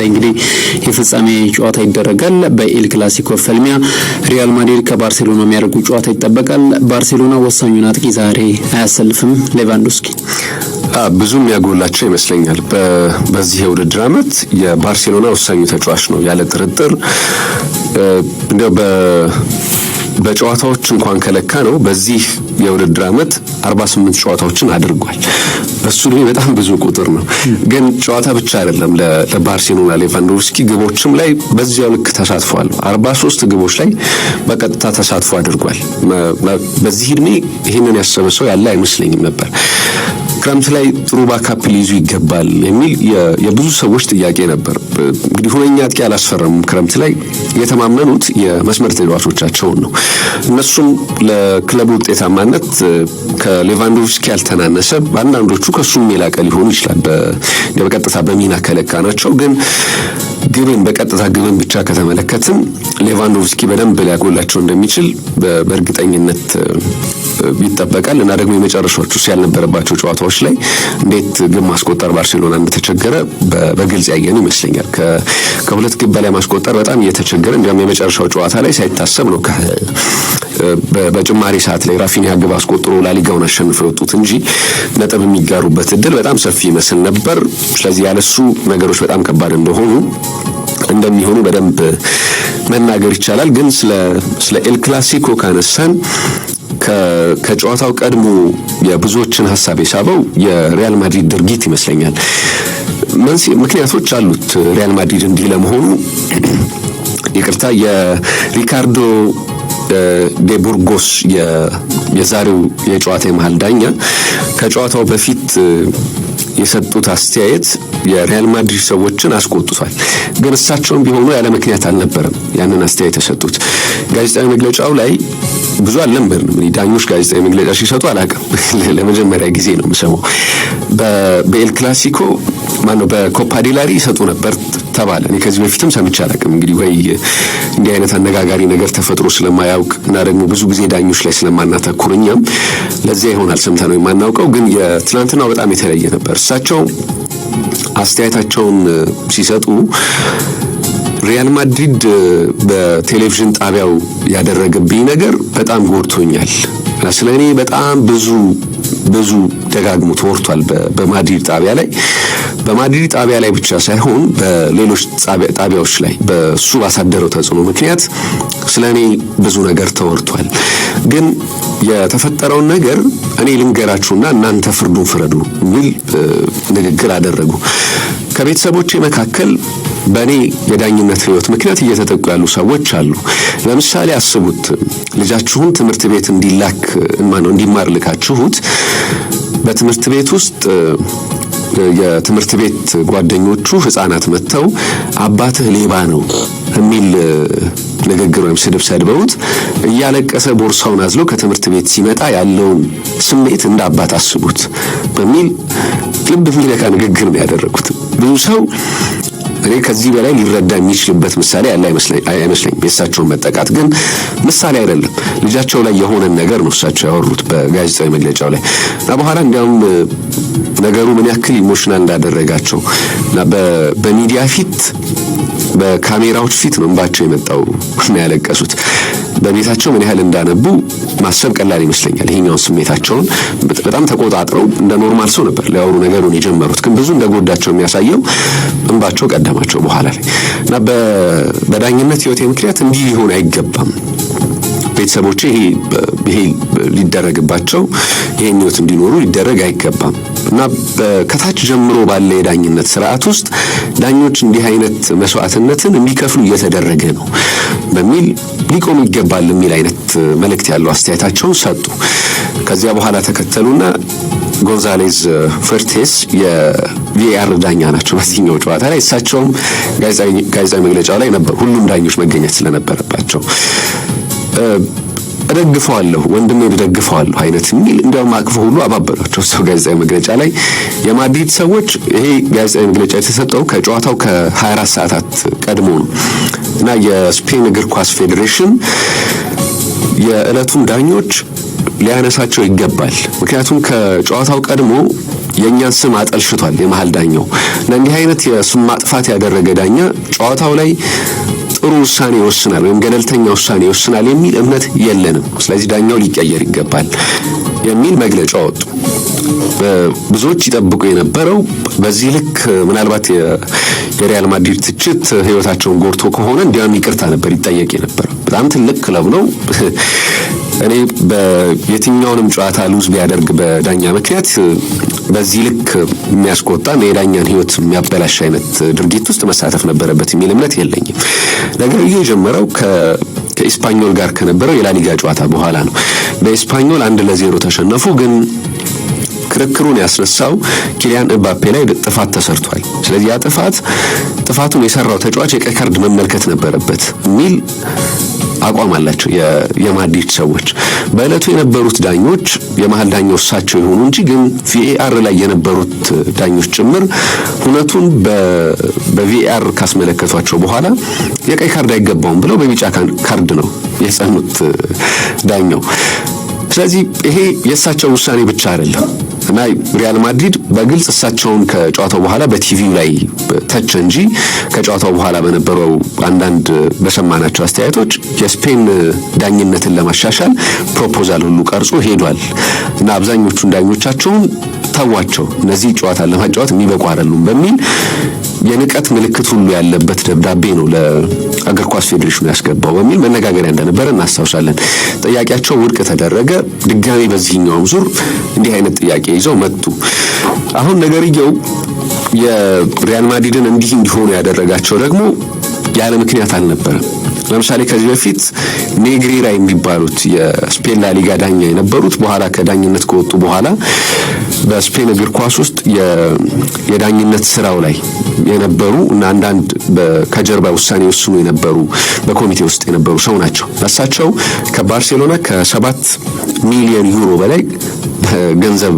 ዛሬ እንግዲህ የፍጻሜ ጨዋታ ይደረጋል። በኤል ክላሲኮ ፍልሚያ ሪያል ማድሪድ ከባርሴሎና የሚያደርጉ ጨዋታ ይጠበቃል። ባርሴሎና ወሳኙን አጥቂ ዛሬ አያሰልፍም ሌቫንዶስኪ ብዙም ያጎላቸው ይመስለኛል። በዚህ የውድድር ዓመት የባርሴሎና ወሳኙ ተጫዋች ነው ያለ ጥርጥር። እንደው በጨዋታዎች እንኳን ከለካ ነው በዚህ የውድድር ዓመት 48 ጨዋታዎችን አድርጓል። እሱ ላይ በጣም ብዙ ቁጥር ነው። ግን ጨዋታ ብቻ አይደለም ለባርሴሎና ሌቫንዶስኪ ግቦችም ላይ በዚያው ልክ ተሳትፏል። 43 ግቦች ላይ በቀጥታ ተሳትፎ አድርጓል። በዚህ እድሜ ይህንን ያሰበ ሰው ያለ አይመስለኝም ነበር። ክረምት ላይ ጥሩ ባካፕ ሊይዙ ይገባል የሚል የብዙ ሰዎች ጥያቄ ነበር። እንግዲህ ሁነኛ አጥቂ አላስፈረሙም። ክረምት ላይ የተማመኑት የመስመር ተጫዋቾቻቸውን ነው። እነሱም ለክለቡ ውጤታማነት ከሌቫንዶስኪ ያልተናነሰ አንዳንዶቹ ከሱም የላቀ ሊሆኑ ይችላል በቀጥታ በሚና ከለካ ናቸው። ግን በቀጥታ ግብን ብቻ ከተመለከትን ሌቫንዶስኪ በደንብ ሊያጎላቸው እንደሚችል በእርግጠኝነት ይጠበቃል። እና ደግሞ የመጨረሻዎቹ ያልነበረባቸው ጨዋታዎች ላይ እንዴት ግብ ማስቆጠር ባርሴሎና እንደተቸገረ በግልጽ ያየን ይመስለኛል። ከሁለት ግብ በላይ ማስቆጠር በጣም እየተቸገረ እንዲያውም የመጨረሻው ጨዋታ ላይ ሳይታሰብ ነው በጭማሪ ሰዓት ላይ ራፊኒያ ግብ አስቆጥሮ ላሊጋውን አሸንፈው የወጡት እንጂ ነጥብ የሚጋሩበት እድል በጣም ሰፊ ይመስል ነበር። ስለዚህ ያለሱ ነገሮች በጣም ከባድ እንደሚሆኑ በደንብ መናገር ይቻላል። ግን ስለ ኤል ክላሲኮ ካነሳን ከጨዋታው ቀድሞ የብዙዎችን ሀሳብ የሳበው የሪያል ማድሪድ ድርጊት ይመስለኛል። ምክንያቶች አሉት ሪያል ማድሪድ እንዲህ ለመሆኑ። ይቅርታ የሪካርዶ ዴ ቡርጎስ የዛሬው የጨዋታ የመሃል ዳኛ ከጨዋታው በፊት የሰጡት አስተያየት የሪያል ማድሪድ ሰዎችን አስቆጥቷል። ግን እሳቸውም ቢሆኑ ያለ ምክንያት አልነበረም ያንን አስተያየት የሰጡት። ጋዜጣዊ መግለጫው ላይ ብዙ አልነበርንም። ዳኞች ጋዜጣዊ መግለጫ ሲሰጡ አላውቅም። ለመጀመሪያ ጊዜ ነው የምሰማው። በኤል ክላሲኮ በኮፓ ዴላሪ ይሰጡ ነበር ተባለ። እኔ ከዚህ በፊትም ሰምቼ አላውቅም። እንግዲህ ወይ እንዲህ አይነት አነጋጋሪ ነገር ተፈጥሮ ስለማያውቅ እና ደግሞ ብዙ ጊዜ ዳኞች ላይ ስለማናተኩር እኛም ለዚያ ይሆናል ሰምተነው የማናውቀው። ግን የትናንትናው በጣም የተለየ ነበር። እሳቸው አስተያየታቸውን ሲሰጡ ሪያል ማድሪድ በቴሌቪዥን ጣቢያው ያደረገብኝ ነገር በጣም ጎድቶኛል። ስለኔ በጣም ብዙ ደጋግሞ ተወርቷል በማድሪድ ጣቢያ ላይ ብቻ ሳይሆን በሌሎች ጣቢያዎች ላይ በሱ ባሳደረው ተጽዕኖ ምክንያት ስለኔ ብዙ ነገር ተወርቷል። ግን የተፈጠረውን ነገር እኔ ልንገራችሁና እናንተ ፍርዱን ፍረዱ የሚል ንግግር አደረጉ። ከቤተሰቦቼ መካከል በእኔ የዳኝነት ህይወት ምክንያት እየተጠቁ ያሉ ሰዎች አሉ። ለምሳሌ አስቡት፣ ልጃችሁን ትምህርት ቤት እንዲማር ልካችሁት በትምህርት ቤት ውስጥ የትምህርት ቤት ጓደኞቹ ህፃናት መጥተው አባትህ ሌባ ነው የሚል ንግግር ወይም ስድብ ሰድበውት እያለቀሰ ቦርሳውን አዝሎ ከትምህርት ቤት ሲመጣ ያለውን ስሜት እንደ አባት አስቡት በሚል ልብ የሚነካ ንግግር ነው ያደረጉት። ብዙ ሰው እኔ ከዚህ በላይ ሊረዳ የሚችልበት ምሳሌ ያለ አይመስለኝም። የእሳቸውን መጠቃት ግን ምሳሌ አይደለም። ልጃቸው ላይ የሆነን ነገር ነው እሳቸው ያወሩት በጋዜጣዊ መግለጫው ላይ እና በኋላ እንዲያውም ነገሩ ምን ያክል ኢሞሽናል እንዳደረጋቸው እና በሚዲያ ፊት በካሜራዎች ፊት ነው እንባቸው የመጣው እና ያለቀሱት። በቤታቸው ምን ያህል እንዳነቡ ማሰብ ቀላል ይመስለኛል። ይሄኛውን ስሜታቸውን በጣም ተቆጣጥረው እንደ ኖርማል ሰው ነበር ሊያወሩ ነገሩን የጀመሩት። ግን ብዙ እንደጎዳቸው የሚያሳየው እንባቸው ቀደማቸው በኋላ ላይ እና በዳኝነት ህይወቴ ምክንያት እንዲህ ሊሆን አይገባም። ቤተሰቦቼ ይሄ ሊደረግባቸው ይሄን ህይወት እንዲኖሩ ሊደረግ አይገባም እና ከታች ጀምሮ ባለ የዳኝነት ስርዓት ውስጥ ዳኞች እንዲህ አይነት መስዋዕትነትን እንዲከፍሉ እየተደረገ ነው በሚል ሊቆም ይገባል የሚል አይነት መልእክት ያለው አስተያየታቸውን ሰጡ። ከዚያ በኋላ ተከተሉና ጎንዛሌዝ ፈርቴስ የቪአር ዳኛ ናቸው በዚህኛው ጨዋታ ላይ። እሳቸውም ጋዜጣዊ መግለጫው ላይ ነበር፣ ሁሉም ዳኞች መገኘት ስለነበረባቸው እደግፈዋለሁ ወንድሜ እደግፈዋለሁ አይነት የሚል እንዲያውም አቅፎ ሁሉ አባበሏቸው ሰው ጋዜጣዊ መግለጫ ላይ። የማድሪድ ሰዎች ይሄ ጋዜጣዊ መግለጫ የተሰጠው ከጨዋታው ከ24 ሰዓታት ቀድሞ ነው እና የስፔን እግር ኳስ ፌዴሬሽን የዕለቱን ዳኞች ሊያነሳቸው ይገባል። ምክንያቱም ከጨዋታው ቀድሞ የኛን ስም አጠልሽቷል የመሃል ዳኛው። እንዲህ አይነት የስም ማጥፋት ያደረገ ዳኛ ጨዋታው ላይ ጥሩ ውሳኔ ይወስናል ወይም ገለልተኛ ውሳኔ ይወስናል የሚል እምነት የለንም። ስለዚህ ዳኛው ሊቀየር ይገባል የሚል መግለጫ ወጡ። ብዙዎች ይጠብቁ የነበረው በዚህ ልክ ምናልባት የሪያል ማድሪድ ትችት ህይወታቸውን ጎርቶ ከሆነ እንዲያውም ይቅርታ ነበር ይጠየቅ የነበረው። በጣም ትልቅ ክለብ ነው። እኔ በየትኛውንም ጨዋታ ሉዝ ቢያደርግ በዳኛ ምክንያት በዚህ ልክ የሚያስቆጣ የዳኛን ህይወት የሚያበላሽ አይነት ድርጊት ውስጥ መሳተፍ ነበረበት የሚል እምነት የለኝም። ነገር የጀመረው ከኢስፓኞል ጋር ከነበረው የላሊጋ ጨዋታ በኋላ ነው። በኢስፓኞል 1-0 ተሸነፉ። ግን ክርክሩን ያስነሳው ኪሊያን ኤምባፔ ላይ ጥፋት ተሰርቷል። ስለዚህ ያ ጥፋቱን የሰራው ተጫዋች የቀይ ካርድ መመልከት ነበረበት የሚል አቋም አላቸው የማድሪድ ሰዎች። በእለቱ የነበሩት ዳኞች የመሃል ዳኛው እሳቸው ይሆኑ እንጂ ግን ቪኤአር ላይ የነበሩት ዳኞች ጭምር ሁነቱን በቪኤአር ካስመለከቷቸው በኋላ የቀይ ካርድ አይገባውም ብለው በቢጫ ካርድ ነው የጸኑት ዳኛው። ስለዚህ ይሄ የእሳቸው ውሳኔ ብቻ አይደለም እና ሪያል ማድሪድ በግልጽ እሳቸውን ከጨዋታው በኋላ በቲቪው ላይ ተቸ እንጂ ከጨዋታው በኋላ በነበረው አንዳንድ በሰማናቸው አስተያየቶች የስፔን ዳኝነትን ለማሻሻል ፕሮፖዛል ሁሉ ቀርጾ ሄዷል እና አብዛኞቹን ዳኞቻቸውን ተዋቸው፣ እነዚህ ጨዋታ ለማጫወት የሚበቁ አይደሉም በሚል የንቀት ምልክት ሁሉ ያለበት ደብዳቤ ነው ለእግር ኳስ ፌዴሬሽኑ ያስገባው በሚል መነጋገሪያ እንደነበረ እናስታውሳለን። ጥያቄያቸው ውድቅ ተደረገ። ድጋሚ በዚህኛው ዙር እንዲህ አይነት ጥያቄ ይዘው መጡ። አሁን ነገርየው የሪያል ማድሪድን እንዲህ እንዲሆኑ ያደረጋቸው ደግሞ ያለ ምክንያት አልነበረም። ለምሳሌ ከዚህ በፊት ኔግሬራ የሚባሉት የስፔን ላሊጋ ዳኛ የነበሩት በኋላ ከዳኝነት ከወጡ በኋላ በስፔን እግር ኳስ ውስጥ የዳኝነት ስራው ላይ የነበሩ እና አንዳንድ ከጀርባ ውሳኔ ወስኑ የነበሩ በኮሚቴ ውስጥ የነበሩ ሰው ናቸው። እሳቸው ከባርሴሎና ከ7 ሚሊዮን ዩሮ በላይ ገንዘብ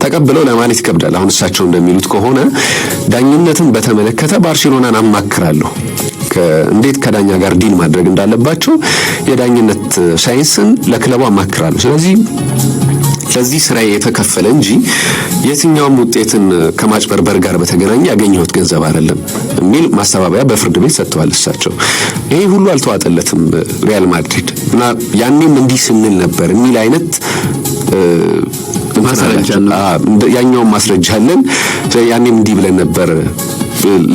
ተቀብለው ለማለት ይከብዳል። አሁን እሳቸው እንደሚሉት ከሆነ ዳኝነትን በተመለከተ ባርሴሎናን አማክራለሁ፣ እንዴት ከዳኛ ጋር ዲል ማድረግ እንዳለባቸው የዳኝነት ሳይንስን ለክለቡ አማክራለሁ። ስለዚህ ለዚህ ስራ የተከፈለ እንጂ የትኛውም ውጤትን ከማጭበርበር ጋር በተገናኘ ያገኘሁት ገንዘብ አይደለም የሚል ማስተባበያ በፍርድ ቤት ሰጥተዋል እሳቸው። ይሄ ሁሉ አልተዋጠለትም ሪያል ማድሪድ እና ያኔም እንዲህ ስንል ነበር የሚል አይነት ያኛውን ማስረጃ አለን፣ ያኔም እንዲህ ብለን ነበር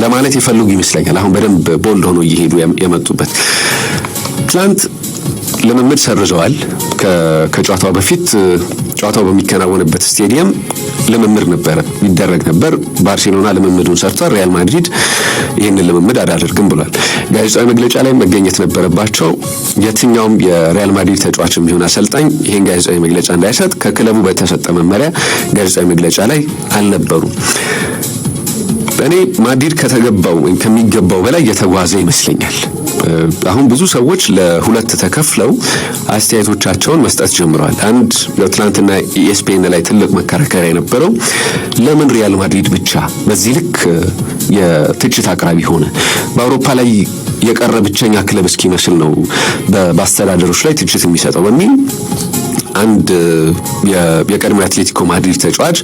ለማለት የፈልጉ ይመስለኛል። አሁን በደንብ ቦልድ ሆኖ እየሄዱ የመጡበት ትላንት ልምምድ ሰርዘዋል። ከጨዋታው በፊት ጨዋታው በሚከናወንበት ስቴዲየም ልምምድ ይደረግ ነበር። ባርሴሎና ልምምዱን ሰርቷል። ሪያል ማድሪድ ይህንን ልምምድ አላደርግም ብሏል። ጋዜጣዊ መግለጫ ላይ መገኘት ነበረባቸው። የትኛውም የሪያል ማድሪድ ተጫዋችም ይሁን አሰልጣኝ ይህን ጋዜጣዊ መግለጫ እንዳይሰጥ ከክለቡ በተሰጠ መመሪያ ጋዜጣዊ መግለጫ ላይ አልነበሩም። እኔ ማድሪድ ከተገባው ወይም ከሚገባው በላይ የተጓዘ ይመስለኛል። አሁን ብዙ ሰዎች ለሁለት ተከፍለው አስተያየቶቻቸውን መስጠት ጀምረዋል። አንድ ትናንትና ኢኤስፒኤን ላይ ትልቅ መከራከሪያ የነበረው ለምን ሪያል ማድሪድ ብቻ በዚህ ልክ የትችት አቅራቢ ሆነ? በአውሮፓ ላይ የቀረ ብቸኛ ክለብ እስኪመስል ነው በአስተዳደሮች ላይ ትችት የሚሰጠው በሚል አንድ የቀድሞ አትሌቲኮ ማድሪድ ተጫዋች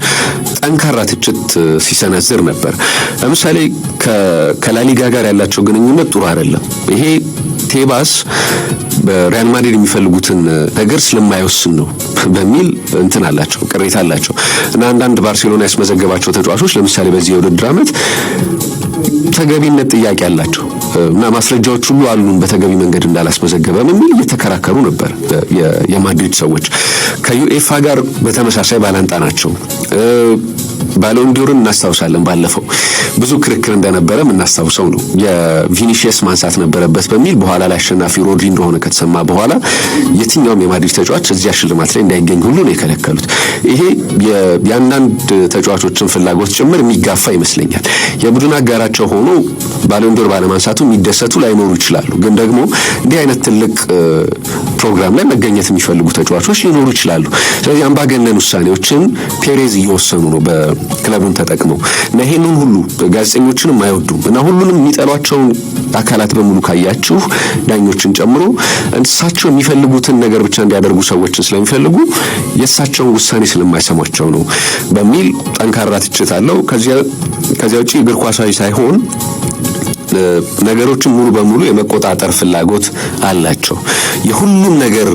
ጠንካራ ትችት ሲሰነዝር ነበር። ለምሳሌ ከላሊጋ ጋር ያላቸው ግንኙነት ጥሩ አይደለም። ይሄ ቴባስ በሪያል ማድሪድ የሚፈልጉትን ነገር ስለማይወስን ነው በሚል እንትን አላቸው፣ ቅሬታ አላቸው እና አንዳንድ ባርሴሎና ያስመዘገባቸው ተጫዋቾች ለምሳሌ በዚህ የውድድር ዓመት ተገቢነት ጥያቄ አላቸው እና ማስረጃዎች ሁሉ አሉን በተገቢ መንገድ እንዳላስመዘገበ የሚል እየተከራከሩ ነበር የማድሪድ ሰዎች። ከዩኤፋ ጋር በተመሳሳይ ባላንጣ ናቸው። ባሎን ዲዮርን እናስታውሳለን። ባለፈው ብዙ ክርክር እንደነበረ እናስታውሰው ነው። የቪኒሺየስ ማንሳት ነበረበት በሚል በኋላ ላይ አሸናፊ ሮድሪ እንደሆነ ከተሰማ በኋላ የትኛውም የማድሪድ ተጫዋች እዚያ ሽልማት ላይ እንዳይገኝ ሁሉ ነው የከለከሉት። ይሄ የአንዳንድ ተጫዋቾችን ፍላጎት ጭምር የሚጋፋ ይመስለኛል። የቡድን አጋራቸው ሆኖ ባሎን ዲዮር ባለማንሳቱ የሚደሰቱ ላይኖሩ ይችላሉ። ግን ደግሞ እንዲህ አይነት ትልቅ ፕሮግራም ላይ መገኘት የሚፈልጉ ተጫዋቾች ሊኖሩ ይችላሉ። ስለዚህ አምባገነን ውሳኔዎችን ፔሬዝ እየወሰኑ ነው በክለቡን ተጠቅመው እና ይሄንን ሁሉ ጋዜጠኞችንም አይወዱም እና ሁሉንም የሚጠሏቸውን አካላት በሙሉ ካያችሁ ዳኞችን ጨምሮ እሳቸው የሚፈልጉትን ነገር ብቻ እንዲያደርጉ ሰዎችን ስለሚፈልጉ የእሳቸውን ውሳኔ ስለማይሰሟቸው ነው በሚል ጠንካራ ትችት አለው። ከዚያ ውጪ እግር ኳሳዊ ሳይሆን ነገሮችን ሙሉ በሙሉ የመቆጣጠር ፍላጎት አላቸው። የሁሉም ነገር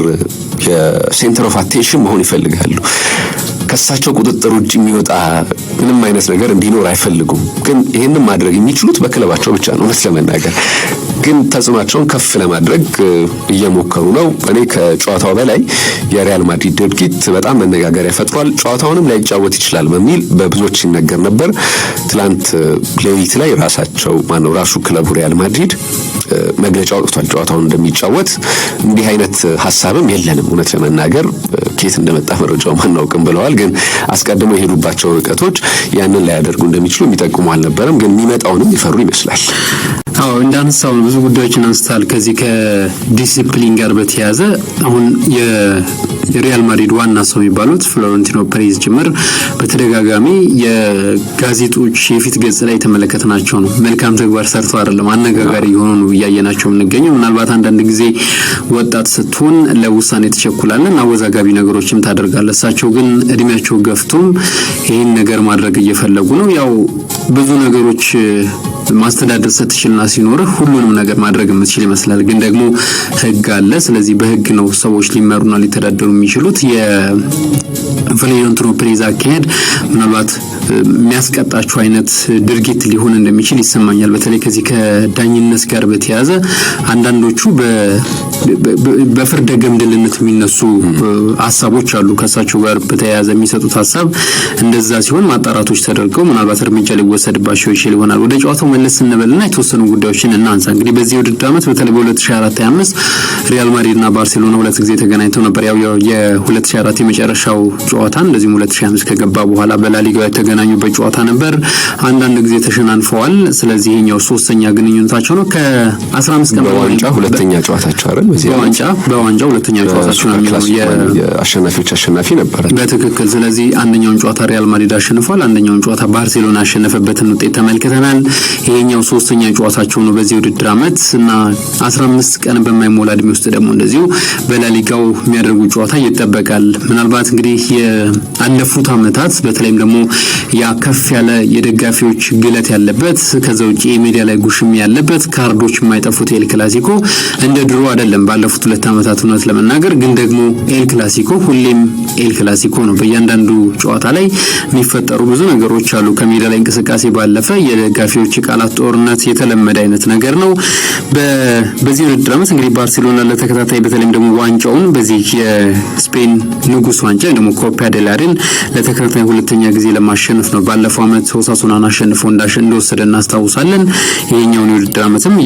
የሴንተር ኦፍ አቴንሽን መሆን ይፈልጋሉ። ከሳቸው ቁጥጥር ውጭ የሚወጣ ምንም አይነት ነገር እንዲኖር አይፈልጉም። ግን ይሄንን ማድረግ የሚችሉት በክለባቸው ብቻ ነው። እውነት ለመናገር ግን ተጽዕኖአቸውን ከፍ ለማድረግ እየሞከሩ ነው። እኔ ከጨዋታው በላይ የሪያል ማድሪድ ድርጊት በጣም መነጋገሪያ ፈጥሯል። ጨዋታውንም ላይጫወት ይችላል በሚል በብዙዎች ሲነገር ነበር። ትላንት ሌሊት ላይ ራሱ ክለቡ ሪያል ማድሪድ መግለጫ አውጥቷል ጨዋታውን እንደሚጫወት። እንዲህ አይነት ሐሳብም የለንም እውነት ለመናገር ከየት እንደመጣ መረጃው ማናውቅም ብለዋል። ግን አስቀድመው የሄዱባቸው ርቀቶች ያንን ላያደርጉ እንደሚችሉ የሚጠቁሙ አልነበረም። ግን የሚመጣውንም ይፈሩ ይመስላል። አዎ እንዳነሳው ብዙ ጉዳዮችን አንስታል። ከዚህ ከዲሲፕሊን ጋር በተያያዘ አሁን የሪያል ማድሪድ ዋና ሰው የሚባሉት ፍሎሬንቲኖ ፔሬዝ ጭምር በተደጋጋሚ የጋዜጦች የፊት ገጽ ላይ የተመለከትናቸው ነው። መልካም ተግባር ሰርተው አይደለም አነጋጋሪ የሆኑ ነው እያየናቸው የምንገኘው። ምናልባት አንዳንድ ጊዜ ወጣት ስትሆን ለውሳኔ ትቸኩላለህ፣ አወዛጋቢ ነገሮችም ታደርጋለህ። እሳቸው ግን እድሜያቸው ገፍቶም ይህን ነገር ማድረግ እየፈለጉ ነው። ያው ብዙ ነገሮች ማስተዳደር ስትችልና ሲኖርህ ሁሉንም ነገር ማድረግ የምትችል ይመስላል። ግን ደግሞ ህግ አለ። ስለዚህ በህግ ነው ሰዎች ሊመሩና ሊተዳደሩ የሚችሉት። የፍሎሬንቲኖ ፔሬዝ አካሄድ ምናልባት የሚያስቀጣቸው አይነት ድርጊት ሊሆን እንደሚችል ይሰማኛል። በተለይ ከዚህ ከዳኝነት ጋር በተያያዘ አንዳንዶቹ በፍርደ ገምድልነት የሚነሱ ሀሳቦች አሉ። ከሳቸው ጋር በተያያዘ የሚሰጡት ሀሳብ እንደዛ ሲሆን ማጣራቶች ተደርገው ምናልባት እርምጃ ሊወሰድባቸው ይችል ይሆናል። ወደ ጨዋታው መለስ እንበልና የተወሰኑ ጉዳዮችን እናንሳ። እንግዲህ በዚህ ውድድር ዓመት በተለይ በ2024-25 ሪያል ማድሪድና ባርሴሎና ሁለት ጊዜ ተገናኝተው ነበር። ያው የ2024 የመጨረሻው ጨዋታ እንደዚህም 2025 ከገባ በኋላ በላሊጋው የተገናኙበት ጨዋታ ነበር። አንዳንድ ጊዜ ተሸናንፈዋል። ስለዚህ ይሄኛው ሶስተኛ ግንኙነታቸው ነው። ከ15 ቀን በዋንጫ ሁለተኛ ጨዋታቸው አይደል? በዋንጫ ሁለተኛ ጨዋታቸው ነው። የአሸናፊዎች አሸናፊ ነበር በትክክል። ስለዚህ አንደኛውን ጨዋታ ሪያል ማድሪድ አሸንፏል፣ አንደኛውን ጨዋታ ባርሴሎና ያሸነፈበትን ውጤት ተመልክተናል። ይሄኛው ሶስተኛ ጨዋታቸው ነው በዚህ ውድድር ዓመት እና 15 ቀን በማይሞላ እድሜ ውስጥ ደግሞ እንደዚሁ በላሊጋው የሚያደርጉ ጨዋታ ይጠበቃል። ምናልባት እንግዲህ የአለፉት ዓመታት በተለይም ደግሞ ያ ከፍ ያለ የደጋፊዎች ግለት ያለበት ከዛ ውጪ የሜዳ ላይ ጉሽም ያለበት ካርዶች የማይጠፉት ኤል ክላሲኮ እንደ ድሮ አይደለም ባለፉት 2 ዓመታት እውነት ለመናገር። ግን ደግሞ ኤል ክላሲኮ ሁሌም ኤል ክላሲኮ ነው። በእያንዳንዱ ጨዋታ ላይ የሚፈጠሩ ብዙ ነገሮች አሉ። ከሜዳ ላይ እንቅስቃሴ ባለፈ የደጋፊዎች ቃላት ጦርነት የተለመደ አይነት ነገር ነው። በዚህ ውድድር ዓመት እንግዲህ ባርሴሎና ለተከታታይ በተለይም ደግሞ ዋንጫውን በዚህ የስፔን ንጉስ ዋንጫ ደግሞ ኮፓ ዴል ሬይን ለተከታታይ ሁለተኛ ጊዜ ለማሸነፍ ነው። ባለፈው ዓመት ኦሳሱናን አሸንፎ እንደወሰደ እናስታውሳለን። ይሄኛውን የውድድር ዓመትም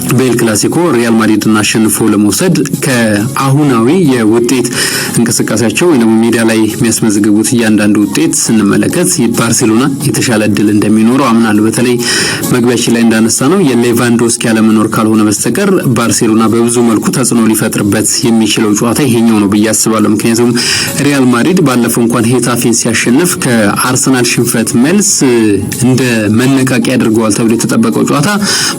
በኤል ክላሲኮ ሪያል ማድሪድን አሸንፎ ለመውሰድ ከአሁናዊ የውጤት እንቅስቃሴያቸው ወይ ደግሞ ሜዳ ላይ የሚያስመዘግቡት እያንዳንዱ ውጤት ስንመለከት ባርሴሎና የተሻለ እድል እንደሚኖረው አምናለሁ። በተለይ መግቢያችን ላይ እንዳነሳ ነው የሌቫንዶስኪ ያለመኖር ካልሆነ በስተቀር ባርሴሎና በብዙ መልኩ ተጽዕኖ ሊፈጥርበት የሚችለው ጨዋታ ይሄኛው ነው ብዬ አስባለሁ። ምክንያቱም ሪያል ማድሪድ ባለፈው እንኳን ሄታፌን ሲያሸንፍ ከአርሰናል ሽንፈት መልስ እንደ መነቃቂያ ያደርገዋል ተብሎ የተጠበቀው ጨዋታ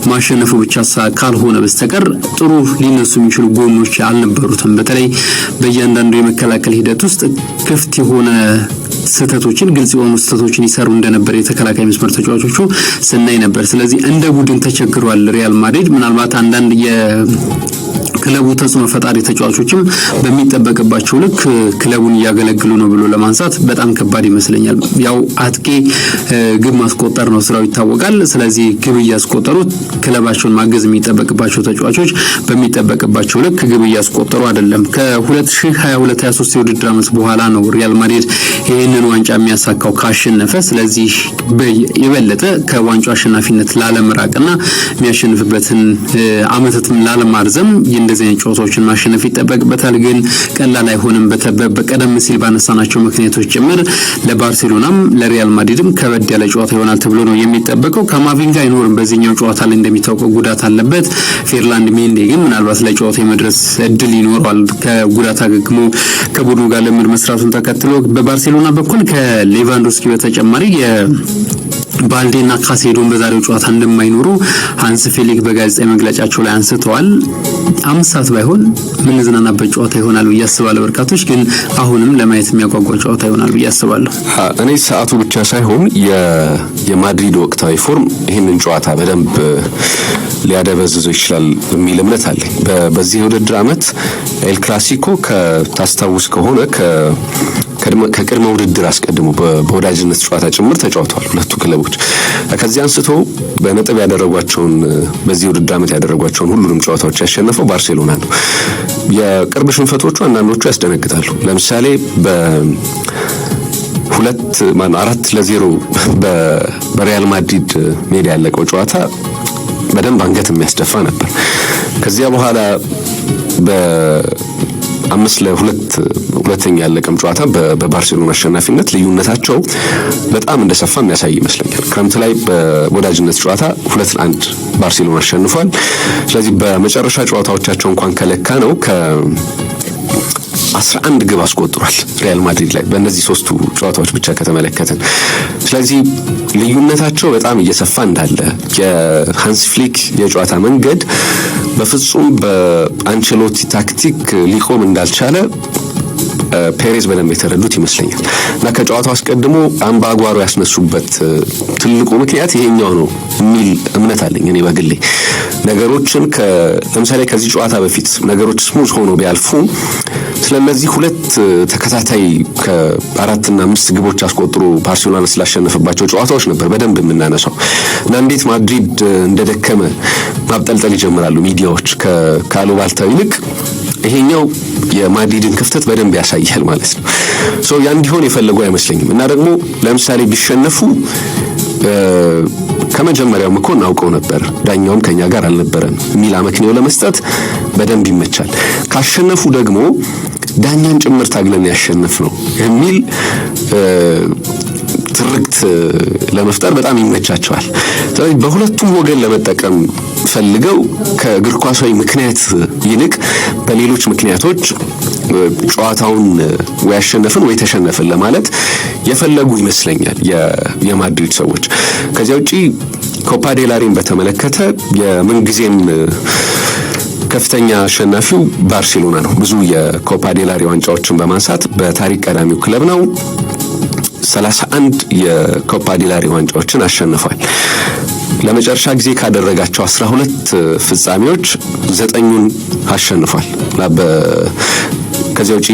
ማሸነፉ ብቻ ካልሆነ በስተቀር ጥሩ ሊነሱ የሚችሉ ጎኖች አልነበሩትም። በተለይ በእያንዳንዱ የመከላከል ሂደት ውስጥ ክፍት የሆነ ስህተቶችን ግልጽ የሆኑ ስህተቶችን ይሰሩ እንደነበር የተከላካይ መስመር ተጫዋቾቹ ስናይ ነበር። ስለዚህ እንደ ቡድን ተቸግሯል ሪያል ማድሪድ። ምናልባት አንዳንድ ክለቡ ተጽዕኖ ፈጣሪ ተጫዋቾችም በሚጠበቅባቸው ልክ ክለቡን እያገለግሉ ነው ብሎ ለማንሳት በጣም ከባድ ይመስለኛል። ያው አጥቂ ግብ ማስቆጠር ነው ስራው ይታወቃል። ስለዚህ ግብ እያስቆጠሩ ክለባቸውን ማገዝ የሚጠበቅባቸው ተጫዋቾች በሚጠበቅባቸው ልክ ግብ እያስቆጠሩ አይደለም። ከ2022-23 የውድድር ዓመት በኋላ ነው ሪያል ማድሪድ ይህንን ዋንጫ የሚያሳካው ካሸነፈ። ስለዚህ የበለጠ ከዋንጫው አሸናፊነት ላለመራቅና የሚያሸንፍበትን ዓመታትን ላለማርዘም እንደዚህ አይነት ጨዋታዎችን ማሸነፍ ይጠበቅበታል። ግን ቀላል አይሆንም። በቀደም ሲል ባነሳናቸው ምክንያቶች ጭምር ለባርሴሎናም ለሪያል ማድሪድም ከበድ ያለ ጨዋታ ይሆናል ተብሎ ነው የሚጠበቀው። ካማቪንጋ አይኖርም በዚህኛው ጨዋታ ላይ እንደሚታወቀው ጉዳት አለበት። ፌርላንድ ሜንዴ ግን ምናልባት ለጨዋታ የመድረስ እድል ይኖረዋል ከጉዳት አገግሞ ከቡድኑ ጋር ልምድ መስራቱን ተከትሎ። በባርሴሎና በኩል ከሌቫንዶስኪ በተጨማሪ ባልዴና ካሴዶን በዛሬው ጨዋታ እንደማይኖሩ ሃንስ ፌሊክ በጋዜጣዊ መግለጫቸው ላይ አንስተዋል። 5 ሰዓት ባይሆን ምን ዝናናበት ጨዋታ ይሆናል ብዬ አስባለሁ። በርካቶች ግን አሁንም ለማየት የሚያጓጓ ጨዋታ ይሆናል ብዬ አስባለሁ። እኔ ሰዓቱ ብቻ ሳይሆን የማድሪድ ወቅታዊ ፎርም ይህንን ጨዋታ በደንብ ሊያደበዝዘው ይችላል የሚል እምነት አለኝ። በዚህ የውድድር ዓመት ኤል ክላሲኮ ከታስታውስ ከሆነ ከቅድመ ውድድር አስቀድሞ በወዳጅነት ጨዋታ ጭምር ተጫውተዋል ሁለቱ ክለቦች። ከዚህ አንስቶ በነጥብ ያደረጓቸውን በዚህ ውድድር ዓመት ያደረጓቸውን ሁሉንም ጨዋታዎች ያሸነፈው ባርሴሎና ነው። የቅርብ ሽንፈቶቹ አንዳንዶቹ ያስደነግጣሉ። ለምሳሌ በ4-0 በሪያል ማድሪድ ሜዳ ያለቀው ጨዋታ በደንብ አንገት የሚያስደፋ ነበር። ከዚያ በኋላ በ5-2 ሁለተኛ ያለቀም ጨዋታ በባርሴሎና አሸናፊነት ልዩነታቸው በጣም እንደሰፋ የሚያሳይ ይመስለኛል። ክረምት ላይ በወዳጅነት ጨዋታ 2-1 ባርሴሎና አሸንፏል። ስለዚህ በመጨረሻ ጨዋታዎቻቸው እንኳን ከለካ ነው 11 ግብ አስቆጥሯል ሪያል ማድሪድ ላይ በእነዚህ ሶስቱ ጨዋታዎች ብቻ ከተመለከተን። ስለዚህ ልዩነታቸው በጣም እየሰፋ እንዳለ የሃንስ ፍሊክ የጨዋታ መንገድ በፍጹም በአንቸሎቲ ታክቲክ ሊቆም እንዳልቻለ ፔሬዝ በደንብ የተረዱት ይመስለኛል። እና ከጨዋታው አስቀድሞ አምባጓሮ ያስነሱበት ትልቁ ምክንያት ይሄኛው ነው የሚል እምነት አለኝ እኔ በግሌ። ነገሮችን ለምሳሌ ከዚህ ጨዋታ በፊት ነገሮች ስሙዝ ሆኖ ቢያልፉ ስለነዚህ ሁለት ተከታታይ ከ4 እና 5 ግቦች አስቆጥሮ ባርሴሎና ስላሸነፈባቸው ጨዋታዎች ነበር በደንብ የምናነሳው። እና እንዴት ማድሪድ እንደደከመ ማብጠልጠል ይጀምራሉ ሚዲያዎች ከአሉባልታው ይልቅ ይሄኛው የማድሪድን ክፍተት በደንብ ያሳያል ማለት ነው። ያ እንዲሆን የፈለጉ አይመስለኝም። እና ደግሞ ለምሳሌ ቢሸነፉ ከመጀመሪያው እኮ እናውቀው ነበር ዳኛውም ከኛ ጋር አልነበረም የሚል አመክንዮ ለመስጠት በደንብ ይመቻል። ካሸነፉ ደግሞ ዳኛን ጭምር ታግለን ያሸነፍ ነው የሚል ትርክት ለመፍጠር በጣም ይመቻቸዋል። ስለዚህ በሁለቱም ወገን ለመጠቀም ፈልገው ከእግር ኳሳዊ ምክንያት ይልቅ በሌሎች ምክንያቶች ጨዋታውን ወይ ያሸነፍን ወይ ተሸነፍን ለማለት የፈለጉ ይመስለኛል የማድሪድ ሰዎች። ከዚያ ውጪ ኮፓ ዴላሪን በተመለከተ የምንጊዜም ከፍተኛ አሸናፊው ባርሴሎና ነው። ብዙ የኮፓ ዴላሪ ዋንጫዎችን በማንሳት በታሪክ ቀዳሚው ክለብ ነው። 31 የኮፓ ዴላሪ ዋንጫዎችን አሸንፏል። ለመጨረሻ ጊዜ ካደረጋቸው 12 ፍጻሜዎች 9ን አሸንፏል። ከዚያ ውጪ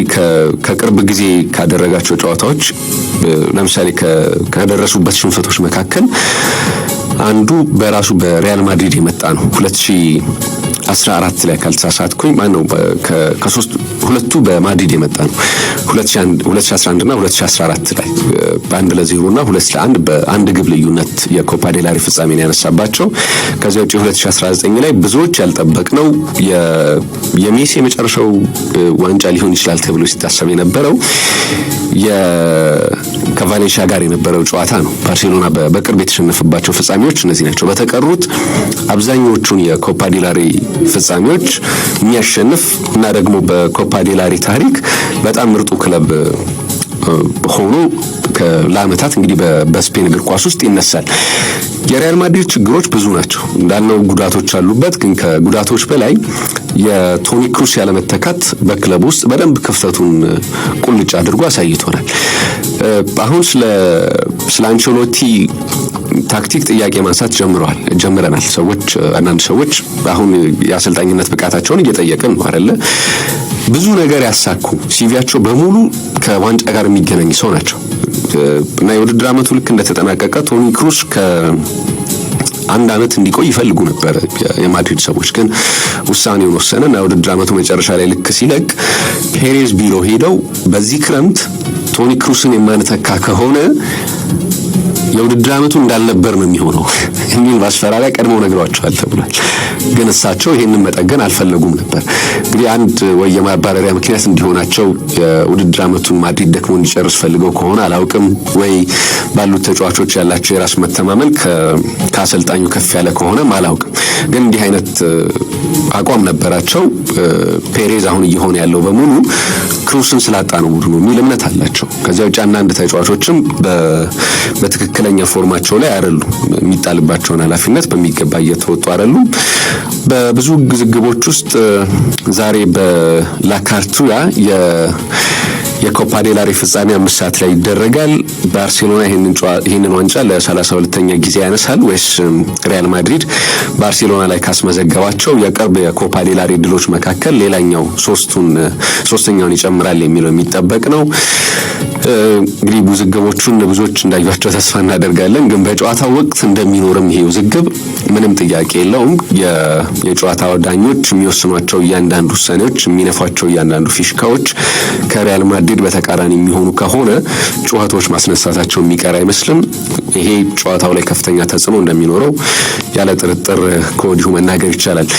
ከቅርብ ጊዜ ካደረጋቸው ጨዋታዎች ለምሳሌ ከደረሱበት ሽንፈቶች መካከል አንዱ በራሱ በሪያል ማድሪድ የመጣ ነው። 2014 ላይ ካልተሳሳትኩኝ ማነው ሁለቱ በማድሪድ የመጣ ነው። 2011 እና 2014 ላይ በ1-0 እና 2-1 በአንድ ግብ ልዩነት የኮፓ ዴላሪ ፍጻሜን ያነሳባቸው። ከዚያ ውጪ 2019 ላይ ብዙዎች ያልጠበቅነው የሜሲ የመጨረሻው ዋንጫ ሊሆን ይችላል ተብሎ ሲታሰብ የነበረው ከቫሌንሺያ ጋር የነበረው ጨዋታ ነው። ባርሴሎና በቅርብ የተሸነፈባቸው ፍጻሜዎች እነዚህ ናቸው። በተቀሩት አብዛኞቹን የኮፓ ዴላሪ ፍጻሜዎች የሚያሸንፍ እና ደግሞ በኮፓ ዴላሪ ታሪክ በጣም ምርጡ ክለብ ሆኖ ለዓመታት እንግዲህ በስፔን እግር ኳስ ውስጥ ይነሳል። የሪያል ማድሪድ ችግሮች ብዙ ናቸው እንዳልነው፣ ጉዳቶች አሉበት። ግን ከጉዳቶች በላይ የቶኒ ክሩስ ያለመተካት በክለብ ውስጥ በደንብ ክፍተቱን ቁልጭ አድርጎ አሳይቶናል። አሁን ስለ አንቸሎቲ ታክቲክ ጥያቄ ማንሳት ጀምረናል። አንዳንድ ሰዎች አሁን የአሰልጣኝነት ብቃታቸውን እየጠየቅን ነው አይደለ? ብዙ ነገር ያሳኩ ሲቪያቸው በሙሉ ከዋንጫ ጋር የሚገናኝ ሰው ናቸው። እና የውድድር ዓመቱ ልክ እንደተጠናቀቀ ቶኒ ክሩስ አንድ ዓመት እንዲቆይ ይፈልጉ ነበር የማድሪድ ሰዎች። ግን ውሳኔውን ወሰነና የውድድር ዓመቱ መጨረሻ ላይ ልክ ሲለቅ ፔሬዝ ቢሮ ሄደው በዚህ ክረምት ቶኒ ክሩስን የማንተካ ከሆነ የውድድር ዓመቱ እንዳልነበር ነው የሚሆነው የሚል ማስፈራሪያ ቀድመው ነግሯቸዋል ተብሏል። ግን እሳቸው ይሄንን መጠገን አልፈለጉም ነበር። እንግዲህ አንድ ወይ የማባረሪያ ምክንያት እንዲሆናቸው የውድድር ዓመቱን ማድሪድ ደክሞ እንዲጨርስ ፈልገው ከሆነ አላውቅም፣ ወይ ባሉት ተጫዋቾች ያላቸው የራስ መተማመን ከአሰልጣኙ ከፍ ያለ ከሆነም አላውቅም። ግን እንዲህ አይነት አቋም ነበራቸው። ፔሬዝ አሁን እየሆነ ያለው በሙሉ ክሩስን ስላጣ ነው ቡድኑ የሚል እምነት አላቸው። ከዚያ ውጭ አንዳንድ ተጫዋቾችም በትክክል ትክክለኛ ፎርማቸው ላይ አይደሉም። የሚጣልባቸውን ኃላፊነት በሚገባ እየተወጡ አይደሉም። በብዙ ግዝግቦች ውስጥ ዛሬ በላካርቱያ የኮፓ ዴል ሬይ ፍጻሜ 5 ሰዓት ላይ ይደረጋል። ባርሴሎና ይህንን ዋንጫ ለ32ኛ ጊዜ ያነሳል ወይስ ሪያል ማድሪድ ባርሴሎና ላይ ካስመዘገባቸው የቅርብ የኮፓ ዴል ሬይ ድሎች መካከል ሌላኛው ሶስተኛውን ይጨምራል የሚለው የሚጠበቅ ነው። እንግዲህ ውዝግቦቹን ብዙዎች እንዳያቸው ተስፋ እናደርጋለን። ግን በጨዋታው ወቅት እንደሚኖርም ይሄ ውዝግብ ምንም ጥያቄ የለውም። የጨዋታው ዳኞች የሚወስኗቸው እያንዳንዱ ውሳኔዎች፣ የሚነፏቸው እያንዳንዱ ፊሽካዎች ከሪያል ማድሪድ በተቃራኒ የሚሆኑ ከሆነ ጨዋታዎች ማስነሳታቸው የሚቀር አይመስልም። ይሄ ጨዋታው ላይ ከፍተኛ ተጽዕኖ እንደሚኖረው ያለ ጥርጥር ከወዲሁ መናገር ይቻላል።